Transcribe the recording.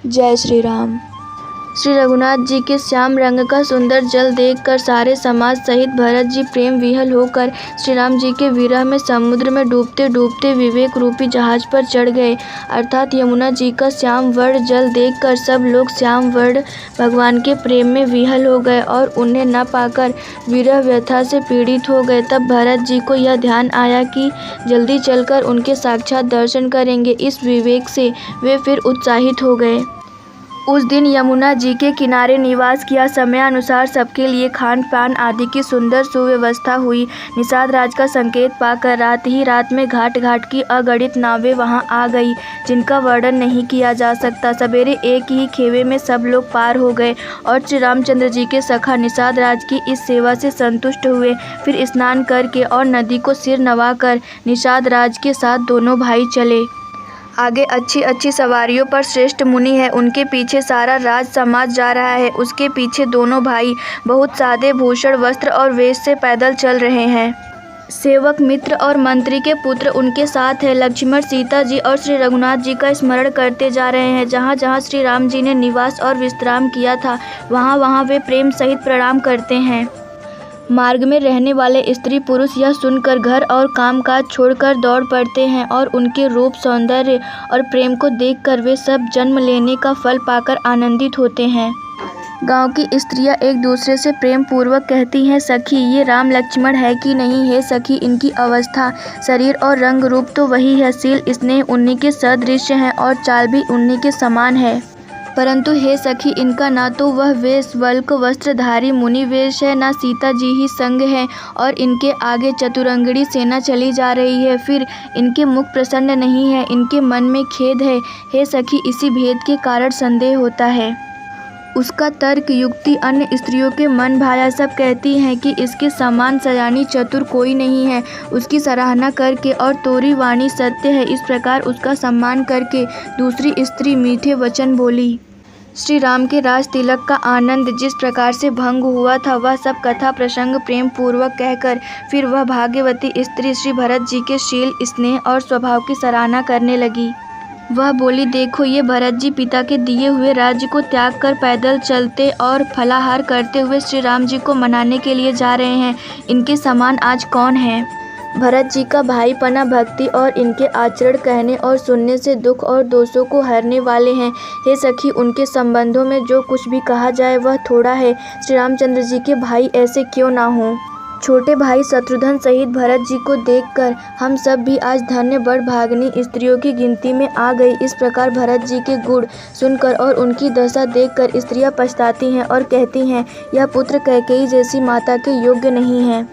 जय श्री राम। श्री रघुनाथ जी के श्याम रंग का सुंदर जल देखकर सारे समाज सहित भरत जी प्रेम विह्वल होकर श्री राम जी के विरह में समुद्र में डूबते डूबते विवेक रूपी जहाज पर चढ़ गए। अर्थात यमुना जी का श्याम वर्ण जल देखकर सब लोग श्याम वर्ण भगवान के प्रेम में विह्वल हो गए और उन्हें न पाकर विरह व्यथा से पीड़ित हो गए। तब भरत जी को यह ध्यान आया कि जल्दी चलकर उनके साक्षात दर्शन करेंगे। इस विवेक से वे फिर उत्साहित हो गए। उस दिन यमुना जी के किनारे निवास किया। समयानुसार सबके लिए खान पान आदि की सुंदर सुव्यवस्था हुई। निषाद राज का संकेत पाकर रात ही रात में घाट घाट की अगणित नावें वहां आ गई, जिनका वर्णन नहीं किया जा सकता। सवेरे एक ही खेवे में सब लोग पार हो गए और श्री रामचंद्र जी के सखा निषाद राज की इस सेवा से संतुष्ट हुए। फिर स्नान करके और नदी को सिर नवाकर निषाद राज के साथ दोनों भाई चले। आगे अच्छी अच्छी सवारियों पर श्रेष्ठ मुनि है, उनके पीछे सारा राज समाज जा रहा है। उसके पीछे दोनों भाई बहुत सादे भूषण वस्त्र और वेश से पैदल चल रहे हैं। सेवक मित्र और मंत्री के पुत्र उनके साथ है। लक्ष्मण, सीता जी और श्री रघुनाथ जी का स्मरण करते जा रहे हैं। जहाँ जहाँ श्री राम जी ने निवास और विश्राम किया था, वहाँ वहाँ वे प्रेम सहित प्रणाम करते हैं। मार्ग में रहने वाले स्त्री पुरुष यह सुनकर घर और कामकाज छोड़कर दौड़ पड़ते हैं और उनके रूप, सौंदर्य और प्रेम को देखकर वे सब जन्म लेने का फल पाकर आनंदित होते हैं। गांव की स्त्रियां एक दूसरे से प्रेम पूर्वक कहती हैं, सखी ये राम लक्ष्मण है कि नहीं है सखी, इनकी अवस्था, शरीर और रंग रूप तो वही है, शील स्नेह उन्हीं के सदृश हैं और चाल भी उन्हीं के समान है। परंतु हे सखी, इनका ना तो वह वेश वल्क वस्त्रधारी मुनि वेश है, ना सीता जी ही संग है और इनके आगे चतुरंगड़ी सेना चली जा रही है। फिर इनके मुख प्रसन्न नहीं है, इनके मन में खेद है। हे सखी, इसी भेद के कारण संदेह होता है। उसका तर्क युक्ति अन्य स्त्रियों के मन भाया। सब कहती हैं कि इसके समान सयानी चतुर कोई नहीं है। उसकी सराहना करके और तोरी वाणी सत्य है, इस प्रकार उसका सम्मान करके दूसरी स्त्री मीठे वचन बोली। श्री राम के राज तिलक का आनंद जिस प्रकार से भंग हुआ था, वह सब कथा प्रसंग प्रेम पूर्वक कहकर फिर वह भाग्यवती स्त्री श्री भरत जी के शील, स्नेह और स्वभाव की सराहना करने लगी। वह बोली, देखो ये भरत जी पिता के दिए हुए राज्य को त्याग कर पैदल चलते और फलाहार करते हुए श्री राम जी को मनाने के लिए जा रहे हैं। इनके समान आज कौन है? भरत जी का भाईपना, भक्ति और इनके आचरण कहने और सुनने से दुख और दोषों को हरने वाले हैं। हे सखी, उनके संबंधों में जो कुछ भी कहा जाए वह थोड़ा है। श्री रामचंद्र जी के भाई ऐसे क्यों ना हों? छोटे भाई शत्रुघ्न सहित भरत जी को देखकर हम सब भी आज धन्य बड़भागिनी स्त्रियों की गिनती में आ गई। इस प्रकार भरत जी के गुण सुनकर और उनकी दशा देखकर स्त्रियां पछताती हैं और कहती हैं, यह पुत्र कैकेयी जैसी माता के योग्य नहीं है।